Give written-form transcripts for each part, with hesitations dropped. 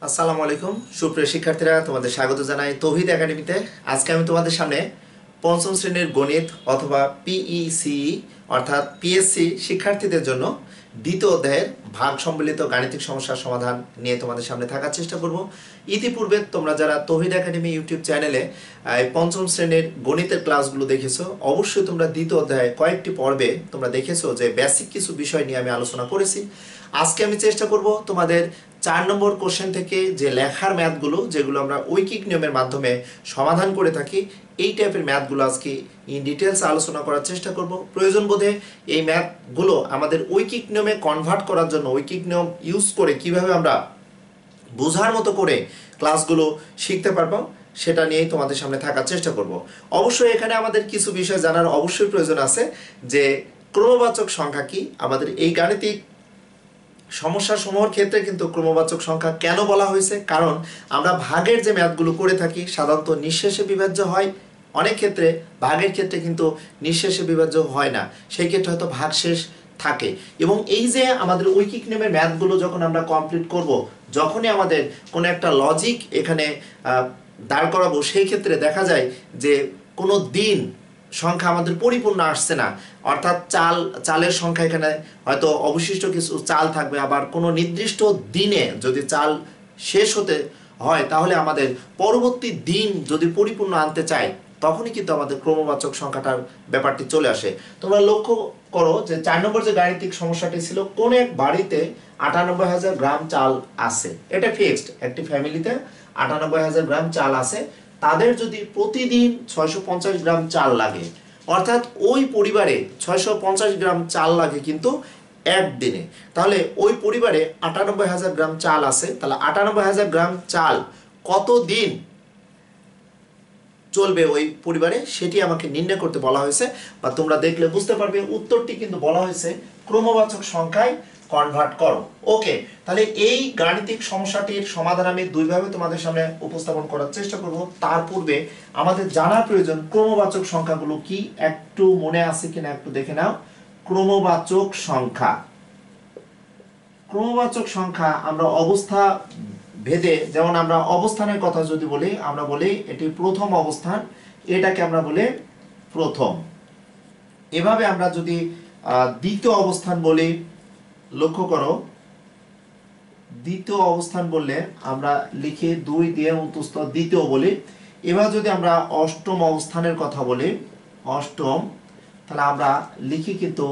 আসসালামু আলাইকুম সুপ্রিয় শিক্ষার্থীরা, তোমাদের স্বাগত জানাই তৌহিদ একাডেমিতে। আজকে আমি তোমাদের সামনে পঞ্চম শ্রেণীর গণিত অথবা পিইসি অর্থাৎ পিএসসি শিক্ষার্থীদের জন্য দ্বিতীয় অধ্যায়ের ভাগ সম্বলিত গাণিতিক সমস্যার সমাধান নিয়ে তোমাদের সামনে থাকার চেষ্টা করব। ইতিপূর্বে তোমরা যারা তৌহিদ একাডেমি ইউটিউব চ্যানেলে পঞ্চম শ্রেণীর গণিতের ক্লাসগুলো দেখেছো, অবশ্যই তোমরা দ্বিতীয় অধ্যায়ে কয়েকটি পর্বে তোমরা দেখেছো যে বেসিক কিছু বিষয় নিয়ে আমি আলোচনা করেছি। আজকে আমি চেষ্টা করব তোমাদের 4 নম্বর কোশ্চেন থেকে যে লেখার ম্যাথগুলো, যেগুলো আমরা ঐকিক নিয়মের মাধ্যমে সমাধান করে থাকি, এই টাইপের ম্যাথগুলো আজকে ইন ডিটেলস আলোচনা করার চেষ্টা করব। প্রয়োজন বোধে এই ম্যাথগুলো আমাদের ঐকিক নিয়মে কনভার্ট করার জন্য, ঐকিক নিয়ম ইউজ করে কিভাবে আমরা বোঝার মতো করে ক্লাসগুলো শিখতে পারবো, সেটা নিয়েই তোমাদের সামনে থাকার চেষ্টা করব। অবশ্যই এখানে আমাদের কিছু বিষয় জানার অবশ্যই প্রয়োজন আছে, যে ক্রমবাচক সংখ্যা কি। আমাদের এই গাণিতিক সমস্যা সমূহের ক্ষেত্রে কিন্তু ক্রমবাচক সংখ্যা কেন বলা হয়েছে, কারণ আমরা ভাগের যে ম্যাথগুলো করে থাকি সাধারণত নিঃশেষে বিভাজ্য হয়, অনেক ক্ষেত্রে ভাগের ক্ষেত্রে কিন্তু নিঃশেষে বিভাজ্য হয় না, সেই ক্ষেত্রে হয়তো ভাগশেষ থাকে। এবং এই যে আমাদের ঐকিক নিয়মের ম্যাথগুলো যখন আমরা কমপ্লিট করব, যখনই আমাদের কোনো একটা লজিক এখানে দাঁড় করাবো, সেই ক্ষেত্রে দেখা যায় যে কোনো দিন সংখ্যা আমাদের পরিপূর্ণ আসছে না, অর্থাৎ চালের সংখ্যা এখানে হয়তো অবশিষ্ট কিছু চাল থাকবে, আবার কোনো নির্দিষ্ট দিনে যদি চাল শেষ হতে হয়, তাহলে আমাদের পরবর্তী দিন যদি পরিপূর্ণ আনতে চাই, তখনই কিন্তু আমাদের ক্রমবাচক সংখ্যাটার ব্যাপারটি চলে আসে। তোমরা লক্ষ্য করো যে 4 নম্বর যে গাণিতিক সমস্যাটি ছিল, কোন এক বাড়িতে 98,000 গ্রাম চাল আছে, এটা ফিক্সড। একটি ফ্যামিলিতে 98,000 গ্রাম চাল আছে, তাদের যদি প্রতিদিন 650 গ্রাম চাল লাগে, অর্থাৎ ওই পরিবারে 650 গ্রাম চাল লাগে কিন্তু একদিনে, তাহলে ওই পরিবারে 98,000 গ্রাম চাল আছে, তাহলে 98,000 গ্রাম চাল কত দিন চলবে ওই পরিবারে, সেটি আমাকে নির্ণয় করতে বলা হয়েছে। বা তোমরা দেখলে বুঝতে পারবে উত্তরটি কিন্তু বলা হয়েছে ক্রমবাচক সংখ্যায় কনভার্ট করো। ওকে, তাহলে এই গাণিতিক সমস্যাটির সমাধান আমি দুইভাবে তোমাদের সামনে উপস্থাপন করার চেষ্টা করব। তার পূর্বে আমাদের জানার প্রয়োজন ক্রমবাচক সংখ্যাগুলো কি, একটু মনে আছে কিনা একটু দেখে নাও। ক্রমবাচক সংখ্যা, ক্রমবাচক সংখ্যা আমরা অবস্থা ভেদে, যেমন আমরা অবস্থানের কথা যদি বলি, আমরা বলি এটি প্রথম অবস্থান, এটাকে আমরা বলি প্রথম। এভাবে আমরা যদি দ্বিতীয় অবস্থান বলি, লক্ষ্য করো দ্বিতীয় অবস্থান বললে আমরা লিখি 2 দিয়ে অন্তস্থ দ্বিতীয় বলি। এবার যদি আমরা অষ্টম অবস্থানের কথা বলি, অষ্টম, তাহলে আমরা লিখি কিন্তু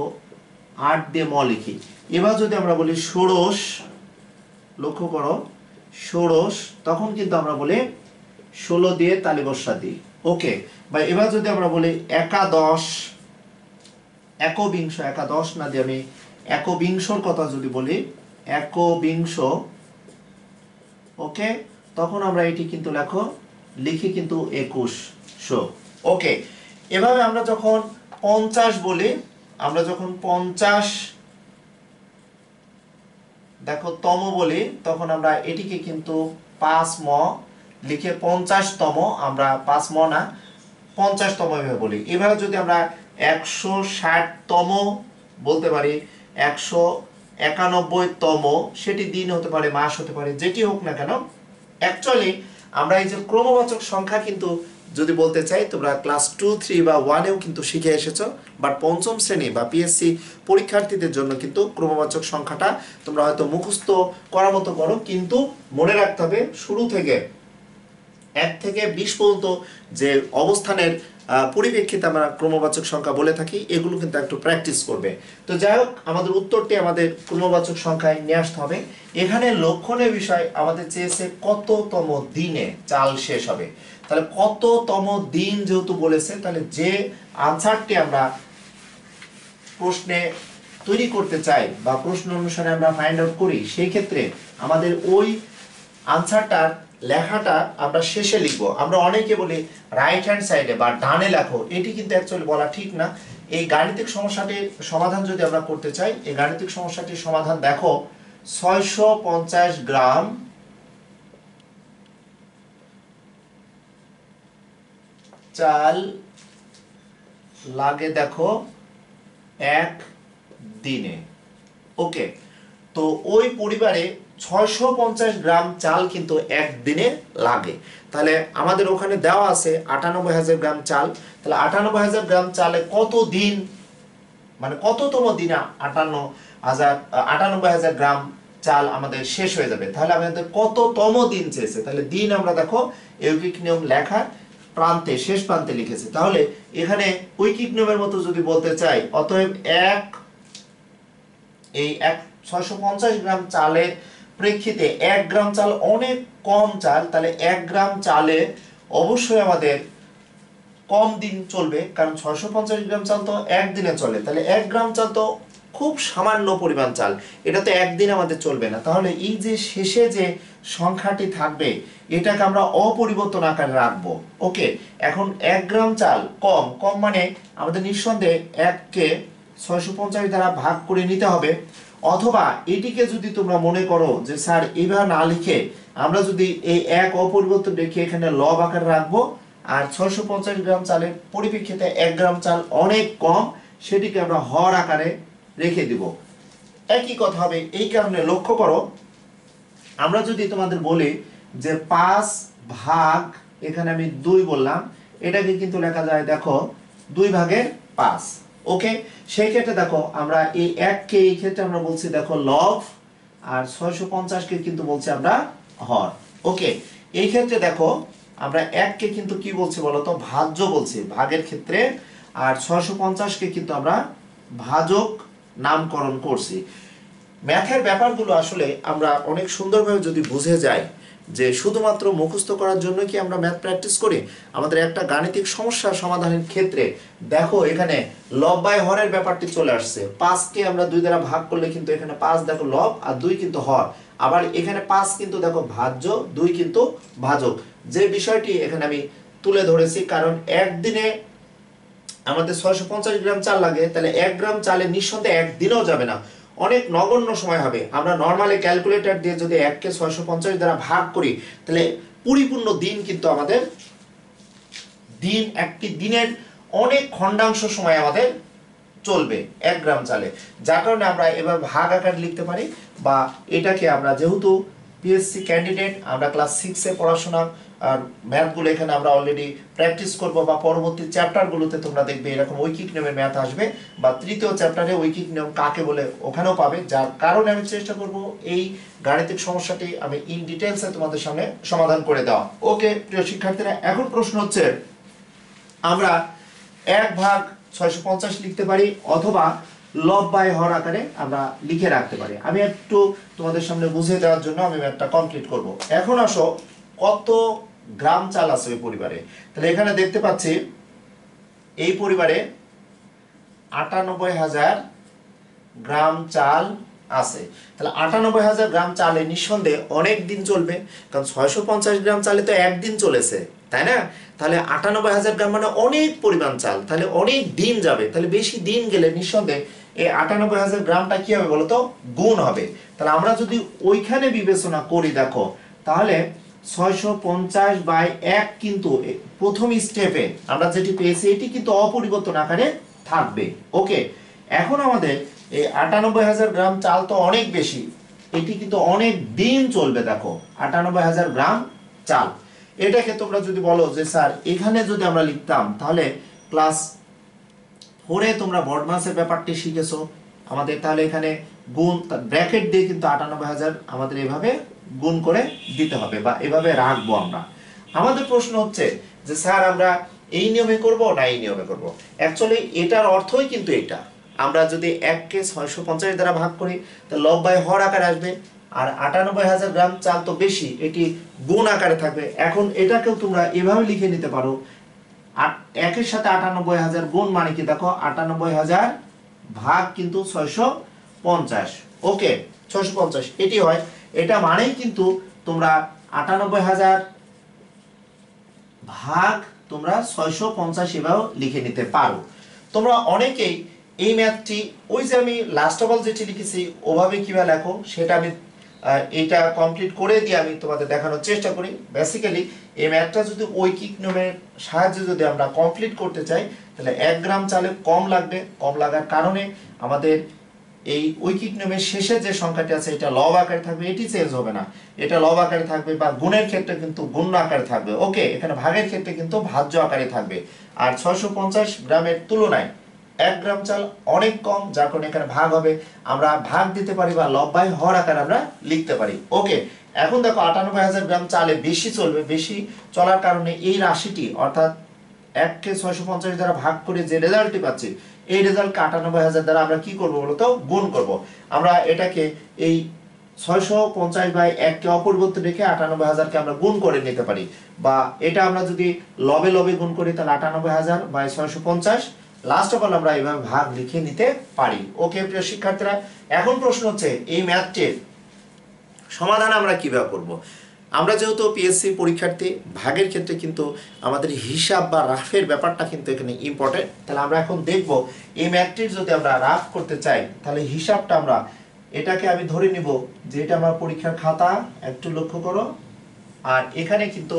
8 দিয়ে ম লিখি। এবার যদি আমরা বলি ষোড়শ, লক্ষ্য করো ষোড়শ, তখন কিন্তু আমরা বলি 16 দিয়ে তালিবস্যা দিই। ওকে, বা এবার যদি আমরা বলি একাদশ, একবিংশ, একাদশ না দিয়ে আমি একবিংশর কথা যদি বলি, একবিংশ, ওকে, তখন আমরা এটি কিন্তু লিখি কিন্তু 2100। ওকে, এভাবে আমরা যখন 50 বলি, আমরা যখন 50 দেখো তম বলি, তখন আমরা এটিকে কিন্তু 5 ম লিখে 50তম, আমরা 5 ম না 50তম এভাবে বলি। এভাবে যদি আমরা 160তম বলতে পারি, 191তম, সেটি দিন হতে পারে, মাস হতে পারে, যেটি হোক না কেন। অ্যাকচুয়ালি আমরা এই যে ক্রমবাচক সংখ্যা কিন্তু যদি বলতে চাই, তোমরা ক্লাস 2, 3 বা 1-এও কিন্তু শিখে এসেছো, বাট পঞ্চম শ্রেণী বা পিএসসি পরীক্ষার্থীদের জন্য কিন্তু ক্রমবাচক সংখ্যাটা তোমরা হয়তো মুখস্থ করার মতো করো, কিন্তু মনে রাখতে হবে শুরু থেকে 1 থেকে 20 পর্যন্ত যে অবস্থানের পরিপ্রেক্ষিতে আমরা ক্রমবাচক সংখ্যা বলে থাকি, এগুলো কিন্তু একটু প্র্যাকটিস করবে। তো যাই হোক, আমাদের উত্তরটি আমাদের ক্রমবাচক সংখ্যায় নিয়ে আসতে হবে। এখানে লক্ষণের বিষয় আমাদের চেয়েছে কততম দিনে চাল শেষ হবে, তাহলে কততম দিন যেহেতু বলেছে, তাহলে যে আনসারটি আমরা প্রশ্নে তৈরি করতে চাই বা প্রশ্ন অনুসারে আমরা ফাইন্ড আউট করি, সেই ক্ষেত্রে আমাদের ওই আনসারটার লেখাটা আমরা শেষে লিখব। আমরা অনেকে বলি রাইট হ্যান্ড সাইডে বা ডানে লেখো, এটি কিন্তু অ্যাকচুয়ালি বলা ঠিক না। এই গাণিতিক সমস্যাটির সমাধান যদি আমরা করতে চাই, এই গাণিতিক সমস্যাটির সমাধান দেখো, 650 গ্রাম চাল লাগে দেখো এক দিনে। ওকে, তো ওই পরিবারে 650 গ্রাম চাল কিন্তু একদিনে লাগে। তাহলে আমাদের ওখানে দেওয়া আছে 98,000 গ্রাম চাল, তাহলে 98,000 গ্রাম চালে কত দিন, মানে কততম দিনে 98,000 গ্রাম চাল আমাদের শেষ হয়ে যাবে। তাহলে আমাদের কততম দিন চেয়েছে, তাহলে দিন আমরা দেখো ইউকিক নিয়ম লেখা প্রান্তে শেষ প্রান্তে লিখেছে। তাহলে এখানে ঐকিক নিয়মের মতো যদি বলতে চাই, অতএব এই 650 গ্রাম চালের প্রেক্ষিতে 1 গ্রাম চাল অনেক কম চাল, তাহলে 1 গ্রাম চালে অবশ্যই আমাদের কম দিন চলবে, কারণ 650 গ্রাম চাল তো একদিনে চলে, তাহলে 1 গ্রাম চাল তো খুব সামান্য পরিমাণ চাল, এটা তো একদিন আমাদের চলবে না। তাহলে এই যে শেষে যে সংখ্যাটি থাকবে এটাকে আমরা অপরিবর্তন আকারে রাখবো। ওকে, এখন 1 গ্রাম চাল কম, কম মানে আমাদের নিঃসন্দেহে 1 কে 650 দ্বারা ভাগ করে নিতে হবে। অথবা এটিকে যদি তোমরা মনে করো যে স্যার এভাবে না লিখে আমরা যদি এই 1 অপরিবর্তন রেখে এখানে লব আকারে রাখবো, আর 650 গ্রাম চালের পরিপ্রেক্ষিতে 1 গ্রাম চাল অনেক কম, সেটিকে আমরা হর আকারে রেখে দিব, একই কথা হবে। এই কারণে লক্ষ্য করো, আমরা যদি তোমাদের বলি যে 5 ভাগ, এখানে আমি 2 বললাম, এটাকে কিন্তু লেখা যায় দেখো 2 ভাগের 5। ওকে, সেই ক্ষেত্রে দেখো আমরা এই 1 কে এই ক্ষেত্রে আমরা বলছি দেখো লব, আর 650 কে কিন্তু বলছি আমরা হর। ওকে, এই ক্ষেত্রে দেখো আমরা 1 কে কিন্তু কি বলছি বলতো, ভাজ্য বলছি ভাগের ক্ষেত্রে, আর 650 কে কিন্তু আমরা ভাজক নামকরণ করছি। ম্যাথের ব্যাপারগুলো আসলে আমরা অনেক সুন্দরভাবে যদি বুঝে যাই, যে শুধুমাত্র মুখস্থ করার জন্য কি আমরা ম্যাথ প্র্যাকটিস করি, আমাদের একটা গাণিতিক সমস্যার সমাধানের ক্ষেত্রে দেখো এখানে লব বাই হরের ব্যাপারটি চলে আসছে। 5 কে আমরা 2 দ্বারা ভাগ করলে কিন্তু এখানে 5 দেখো লব আর 2 কিন্তু হর, আবার এখানে 5 কিন্তু দেখো ভাজ্য, 2 কিন্তু ভাজক। যে বিষয়টি এখানে আমি তুলে ধরেছি, কারণ একদিনে আমাদের 650 গ্রাম চাল লাগে, তাহলে 1 গ্রাম চালে নিঃসন্দেহে একদিনও যাবে না, অনেক নগণ্য সময় হবে। আমরা নরমালি ক্যালকুলেটর দিয়ে যদি 1 কে 650 দ্বারা ভাগ করি, তাহলে পরিপূর্ণ দিন কিন্তু আমাদের দিন, একটি দিনের অনেক খণ্ডাংশ সময় আমাদের চলবে 1 গ্রাম চালে। যার কারণে আমরা এবার ভাগ আকারে লিখতে পারি, বা এটাকে আমরা যেহেতু পিএসসি ক্যান্ডিডেট, আমরা ক্লাস 6 এ পড়াশোনা আর ম্যাথগুলো এখানে আমরা অলরেডি প্র্যাকটিস করব, বা পরবর্তী চ্যাপ্টারগুলোতে তোমরা দেখবে এরকম ঐকিক নিয়মের ম্যাথ আসবে, বা তৃতীয় চ্যাপ্টারে ঐকিক নিয়ম কাকে বলে ওখানেও পাবে। যার কারণে আমি চেষ্টা করব এই গাণিতিক সমস্যাটি আমি ইন ডিটেইলসে তোমাদের সামনে সমাধান করে দেওয়া। ওকে প্রিয় শিক্ষার্থীরা, এখন প্রশ্ন হচ্ছে আমরা 1 ভাগ 650 লিখতে পারি, অথবা লব বাই হর আকারে আমরা লিখে রাখতে পারি। আমি একটু তোমাদের সামনে বুঝিয়ে দেওয়ার জন্য আমি ম্যাথটা কমপ্লিট করব। এখন আসো কত গ্রাম চাল আছে ওই পরিবারে, তাহলে এখানে দেখতে পাচ্ছি এই পরিবারে 98,000 গ্রাম চাল আছে। তাহলে 98,000 গ্রাম চালে নিঃসন্দেহে অনেক দিন চলবে, কারণ 650 গ্রাম চালে তো একদিন চলেছে, তাই না? তাহলে 98,000 গ্রাম মানে অনেক পরিমাণ চাল, তাহলে অনেক দিন যাবে, তাহলে বেশি দিন গেলে নিঃসন্দেহে এই 98,000 গ্রামটা কি হবে বলতো, গুণ হবে। তাহলে আমরা যদি ওইখানে বিবেচনা করি দেখো, তাহলে 650 বাই 1 কিন্তু প্রথম স্টেপে আমরা যেটি পেয়েছি এটি কিন্তু অপরিবর্তন আকারে থাকবে। ওকে, এখন আমাদের এই 98,000 গ্রাম চাল তো অনেক বেশি, এটি কিন্তু অনেক দিন চলবে। দেখো 98,000 গ্রাম চাল, এটাকে তোমরা যদি বলো যে স্যার এখানে যদি আমরা লিখতাম, তাহলে ক্লাস 4 এ তোমরা বর্ডমাসের ব্যাপারটি শিখেছো আমাদের, তাহলে এখানে গুণ ব্র্যাকেট দিয়ে কিন্তু 98,000 আমাদের এভাবে গুণ করে দিতে হবে, বা এভাবে রাখবো আমরা। আমাদের প্রশ্ন হচ্ছে যে স্যার আমরা এই নিয়মে করব না এই নিয়মে করব। অ্যাকচুয়ালি এটার অর্থই কিন্তু এটা, আমরা যদি 1 কে 650 দ্বারা ভাগ করি তাহলে লব বাই হর আকারে আসবে, আর 98,000 গ্রাম চাল তো বেশি, এটি গুণ আকারে থাকবে। এখন এটাকেও তোমরা এভাবে লিখে নিতে পারো, 1 এর সাথে 98,000 গুণ মানে কি দেখো 98,000 ভাগ কিন্তু 650। ওকে, 650 এটি হয়, এটা মানেই কিন্তু তোমরা 98,000 ভাগ তোমরা 650 এভাবে লিখে নিতে পারো। তোমরা অনেকেই এই ম্যাথটি ওই যে আমি লাস্ট অফ অল যেটি লিখেছি ওভাবে কিভাবে লেখো সেটা আমি এটা কমপ্লিট করে দিয়ে আমি তোমাদের দেখানোর চেষ্টা করি। বেসিক্যালি এই ম্যাথটা যদি ঐকিক নিয়মের সাহায্যে যদি আমরা কমপ্লিট করতে চাই, তাহলে 1 গ্রাম চালে কম লাগবে। কম লাগার কারণে আমাদের এই ঐকিক নিয়মের শেষে যে সংখ্যাটি আছে এটা লব আকারে থাকবে, এটি চেঞ্জ হবে না, এটা লব আকারে থাকবে, বা গুণের ক্ষেত্রে কিন্তু গুণ আকারে থাকবে। ওকে, এখানে ভাগের ক্ষেত্রে কিন্তু ভাজ্য আকারে থাকবে। আর 650 গ্রামের তুলনায় 1 গ্রাম চাল অনেক কম, যার কারণে এখানে ভাগ হবে, আমরা ভাগ দিতে পারি বা লব বাই হর আকারে আমরা লিখতে পারি। ওকে, এখন দেখো 98,000 গ্রাম চালে বেশি চলবে, বেশি চলার কারণে এই রাশিটি অর্থাৎ 1 কে 650 দ্বারা ভাগ করে যে রেজাল্টটি পাচ্ছি, এই রেজাল্টকে 98,000 দ্বারা আমরা কি করব বলতো, গুণ করব। আমরা এটাকে এই 650 বাই 1 কে অপরিবর্তিত রেখে 98,000 কে আমরা গুণ করে নিতে পারি, বা এটা আমরা যদি লবে লবে গুণ করি তাহলে 98,000 বাই 650, লাস্ট অফ অল আমরা এইভাবে ভাগ লিখে নিতে পারি। ওকে প্রিয় শিক্ষার্থীরা, এখন প্রশ্ন হচ্ছে এই ম্যাথটির সমাধান আমরা কিভাবে করব। আমরা যেহেতু পিএসসি পরীক্ষার্থী, ভাগের ক্ষেত্রে কিন্তু আমাদের হিসাব বা রাফের ব্যাপারটা কিন্তু এখানে ইম্পর্টেন্ট। তাহলে আমরা এখন দেখব এই ম্যাথটির যদি আমরা রাফ করতে চাই তাহলে হিসাবটা আমরা, এটাকে আমি ধরে নিব যে এটা আমার পরীক্ষার খাতা, একটু লক্ষ্য করো। আর এখানে কিন্তু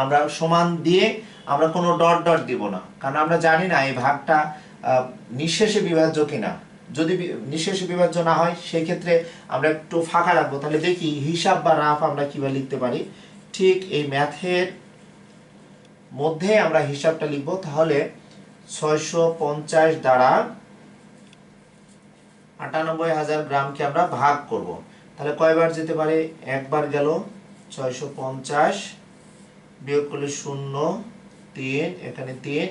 আমরা সমান দিয়ে আমরা কোনো ডট ডট দিব না, কারণ আমরা জানি না এই ভাগটা নিঃশেষে বিভাজ্য কিনা। যদি নিঃশেষে বিভাজ্য না হয় সেই ক্ষেত্রে আমরা একটু ফাঁকা রাখবো। তাহলে দেখি হিসাব বা রাফ আমরা কিভাবে লিখতে পারি। ঠিক এই ম্যাথের মধ্যে আমরা হিসাবটা লিখব। তাহলে 650 দ্বারা 98,000 গ্রামকে আমরা ভাগ করব। তাহলে কয়বার যেতে পারে, একবার গেল, 650 বিয়োগ করলে 0, 3, এখানে 3,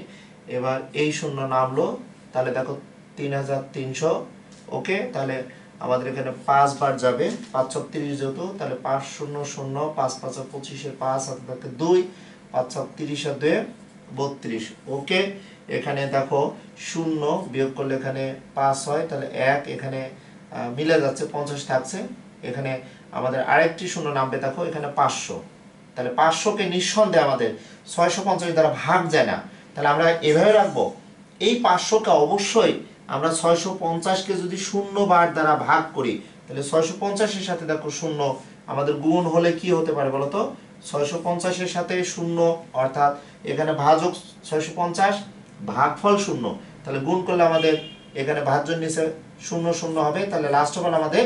এবার এই 0 নামলো, তাহলে দেখো 3,300। ওকে, তাহলে আমাদের এখানে 5 বার যাবে, 5 × 30 যেহেতু, তাহলে 5 0 0, 5 5 25, 5 হাতে 2, 5 6 30 আর 2 32। ওকে, এখানে দেখো 0 বিয়োগ করলে এখানে 5 হয়, তাহলে 1, এখানে মিলে যাচ্ছে, 50 থাকছে, এখানে আমাদের আরেকটি 0 নামবে, দেখো এখানে 500। তাহলে 500 কে নিঃসন্দেহে আমাদের 650 দ্বারা ভাগ যায় না, তাহলে আমরা এভাবে রাখবো। এই 500 কে অবশ্যই আমরা 650 কে যদি 0 বার দ্বারা ভাগ করি, তাহলে 650 এর সাথে দেখো 0 আমাদের গুণ হলে কি হতে পারে বলতো, 650 এর সাথে 0, অর্থাৎ এখানে ভাজক 650, ভাগফল 0, তাহলে গুণ করলে আমাদের এখানে ভাজ্যের নিচে 0 0 হবে, তাহলে লাস্ট অফ অল আমাদের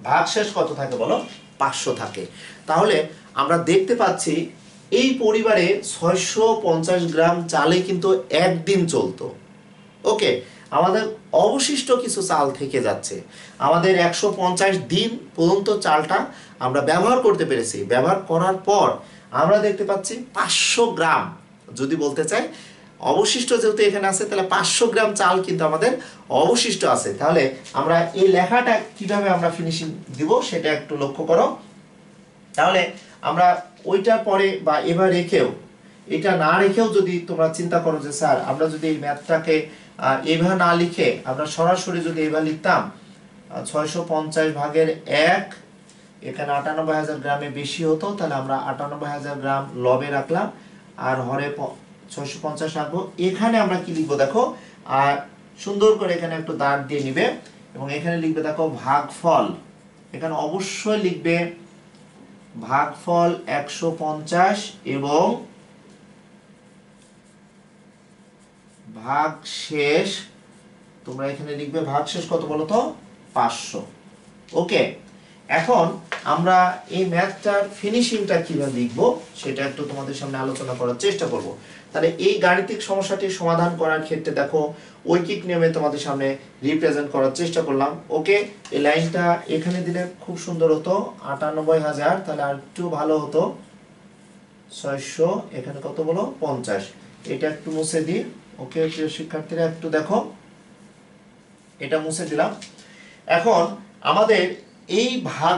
ভাগশেষ কত থাকে বলো, 500 থাকে। তাহলে আমরা দেখতে পাচ্ছি এই পরিবারে 650 গ্রাম চালে কিন্তু একদিন চলতো। ওকে, আমাদের অবশিষ্ট কিছু চাল থেকে যাচ্ছে, আমাদের 150 দিন পর্যন্ত চালটা আমরা ব্যবহার করতে পেরেছি। ব্যবহার করার পর আমরা দেখতে পাচ্ছি 500 গ্রাম, যদি বলতে চাই অবশিষ্ট যেহেতু এখানে আছে, তাহলে 500 গ্রাম চাল কিন্তু আমাদের অবশিষ্ট আছে। তাহলে আমরা এই লেখাটা কিভাবে আমরা ফিনিশিং দিব সেটা একটু লক্ষ্য করো। তাহলে আমরা ওইটার পরে বা এবার রেখেও, এটা না রেখেও যদি তোমরা চিন্তা করো যে স্যার আমরা যদি এই ম্যাথটাকে এভাবে না লিখে আমরা সরাসরি যদি এভাবে লিখতাম, 650 ভাগের 1, এখানে 98,000 গ্রামে বেশি হতো, তাহলে আমরা 98,000 গ্রাম লবে রাখলাম, আর হরে 650 রাখবো। এখানে আমরা কি লিখবো দেখো, আর সুন্দর করে এখানে একটু দাগ দিয়ে নিবে, এবং এখানে লিখবে দেখো ভাগফল, এখানে অবশ্যই লিখবে ভাগফল 150 এবং ভাগশেষ, তোমরা এখানে লিখবে ভাগশেষ কত বলো তো, 500। ওকে, এখন আমরা এই ম্যাথটার ফিনিশিংটা কিভাবে লিখবো সেটা একটু তোমাদের সামনে আলোচনা করার চেষ্টা করব। তাহলে এই গাণিতিক সমস্যাটি সমাধান করার ক্ষেত্রে দেখো ঐকিক নিয়মে তোমাদের সামনে রিপ্রেজেন্ট করার চেষ্টা করলাম। ওকে, এই লাইনটা এখানে দিলে খুব সুন্দর হতো, 98,000, তাহলে আর একটু ভালো হতো 600, এখানে কত বলো 50, এটা একটু মুছে দিই। ওকে প্রিয় শিক্ষার্থীরা একটু দেখো, এটা মুছে দিলাম। এখন আমাদের এই ভাগ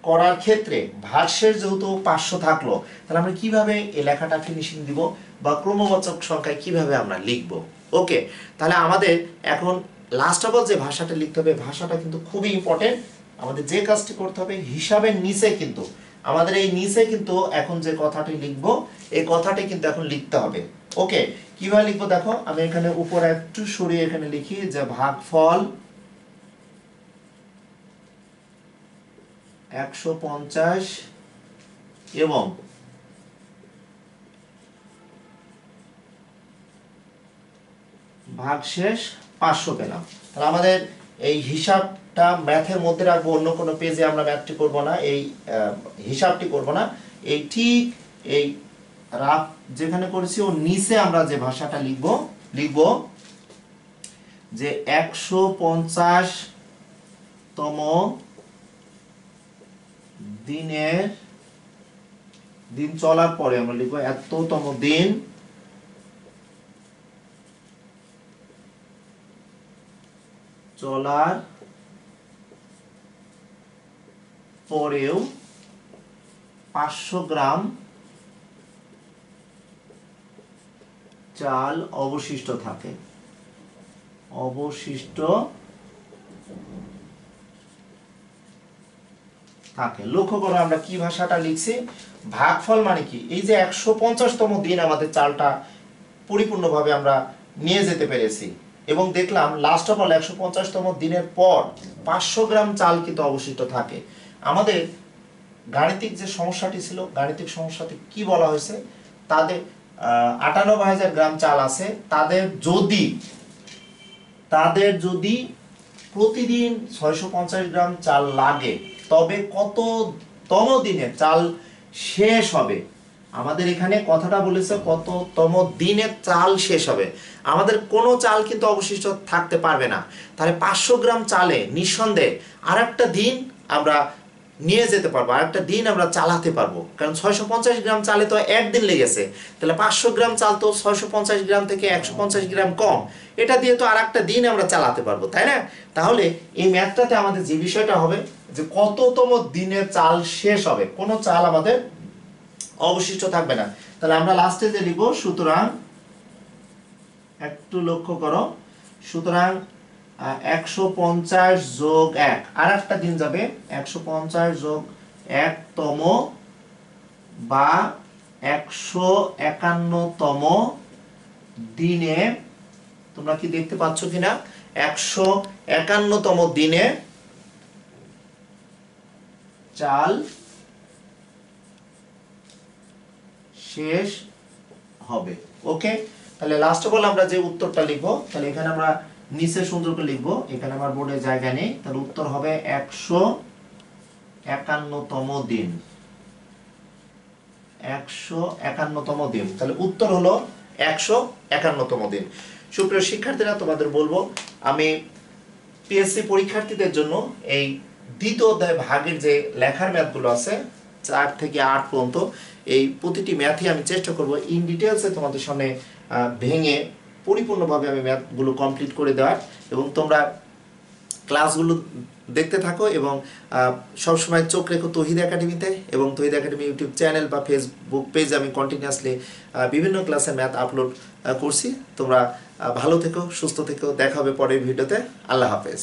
করার ক্ষেত্রে ভাগশেষ যেহেতু 500 থাকলো, তাহলে আমরা কিভাবে এই লেখাটা ফিনিশিং দিব বা ক্রমবাচক সংখ্যায় কিভাবে আমরা লিখব। ওকে, তাহলে আমাদের এখন লাস্ট অফ অল যে ভাষাটা লিখতে হবে, ভাষাটা কিন্তু খুবই ইম্পর্টেন্ট। আমাদের যে কাজটি করতে হবে, হিসাবের নিচে কিন্তু আমাদের এই নিচে কিন্তু এখন যে কথাটি লিখব, এই কথাটি কিন্তু এখন লিখতে হবে। ওকে, কিভাবে লিখবো দেখো, আমি এখানে উপরে একটু সরিয়ে এখানে লিখি যে ভাগফল 150 এবং ভাগশেষ 500 পেলাম। তাহলে আমাদের এই হিসাবটা ম্যাথের মধ্যে রাখবো, অন্য কোনো পেজে আমরা ম্যাথটি করব না, এই হিসাবটি করব না। এই ঠিক এই রাফ যেখানে করেছি ওর নিচে আমরা যে ভাষাটা লিখব যে 150তম দিন চলার পরে আমরা লিখবো এততম দিন চলার পরেও 500 গ্রাম চাল অবশিষ্ট থাকে। লক্ষ্য করো আমরা কি ভাষাটা লিখছি, ভাগফল মানে কি, এই যে 150তম দিন আমাদের চালটা পরিপূর্ণভাবে আমরা নিয়ে যেতে পেরেছি এবং দেখলাম লাস্ট অফ অল 150তম দিনের পর 500 গ্রাম চাল কিন্তু অবশিষ্ট থাকে। আমাদের গাণিতিক যে সমস্যাটি ছিল, গাণিতিক সমস্যাটি কি বলা হয়েছে, তাদের 98,000 গ্রাম চাল আছে, তাদের যদি প্রতিদিন 650 গ্রাম চাল লাগে তবে কততম দিনে চাল শেষ হবে। আমাদের এখানে কথাটা বলেছে কততম দিনে চাল শেষ হবে, আমাদের কোনো চাল কিন্তু অবশিষ্ট থাকতে পারবে না। তাহলে 500 গ্রাম চালে নিঃসন্দেহে আর একটা দিন আমরা নিয়ে যেতে পারবো, আর একটা দিন আমরা চালাতে পারবো, কারণ 650 গ্রাম চালে তো একদিন লেগেছে। তাহলে 500 গ্রাম চাল তো 650 গ্রাম থেকে 150 গ্রাম কম, এটা দিয়ে তো আর একটা দিন আমরা চালাতে পারবো, তাই না? তাহলে এই ম্যাথটাতে আমাদের যে বিষয়টা হবে যে কততম দিনে চাল শেষ হবে, কোনো চাল আমাদের অবশিষ্ট থাকবে না। তাহলে আমরা লাস্টে যে লিখব, সুতরাং একটু লক্ষ্য করো, সুতরাং 150 যোগ 1 আর একটা দিন যাবে, 150 যোগ 1তম বা 151তম দিনে, তোমরা কি দেখতে পাচ্ছ কিনা, 151তম দিনে চাল শেষ হবে। ওকে, তাহলে লাস্ট অফ অল আমরা যে উত্তরটা লিখবো, তাহলে এখানে আমরা নিচে সুন্দর করে লিখবো, এখানে আমার বোর্ডে জায়গা নেই, তাহলে উত্তর হবে 151তম দিন। 151তম দিন, তাহলে উত্তর হলো 151তম দিন। সুপ্রিয় শিক্ষার্থীরা, তোমাদের বলবো আমি পিএসসি পরীক্ষার্থীদের জন্য এই দ্বিতীয় অধ্যায় ভাগের যে লেখার ম্যাথগুলো আছে 4 থেকে 8 পর্যন্ত, এই প্রতিটি ম্যাথই আমি চেষ্টা করব ইন ডিটেলসে তোমাদের সামনে ভেঙে পরিপূর্ণভাবে আমি ম্যাথগুলো কমপ্লিট করে দেওয়ার, এবং তোমরা ক্লাসগুলো দেখতে থাকো এবং সবসময় চোখ রেখো তৌহিদ একাডেমিতে, এবং তৌহিদ একাডেমি ইউটিউব চ্যানেল বা ফেসবুক পেজ আমি কন্টিনিউয়াসলি বিভিন্ন ক্লাসের ম্যাথ আপলোড করছি। তোমরা ভালো থেকো, সুস্থ থেকো, দেখা হবে পরের ভিডিওতে। আল্লাহ হাফেজ।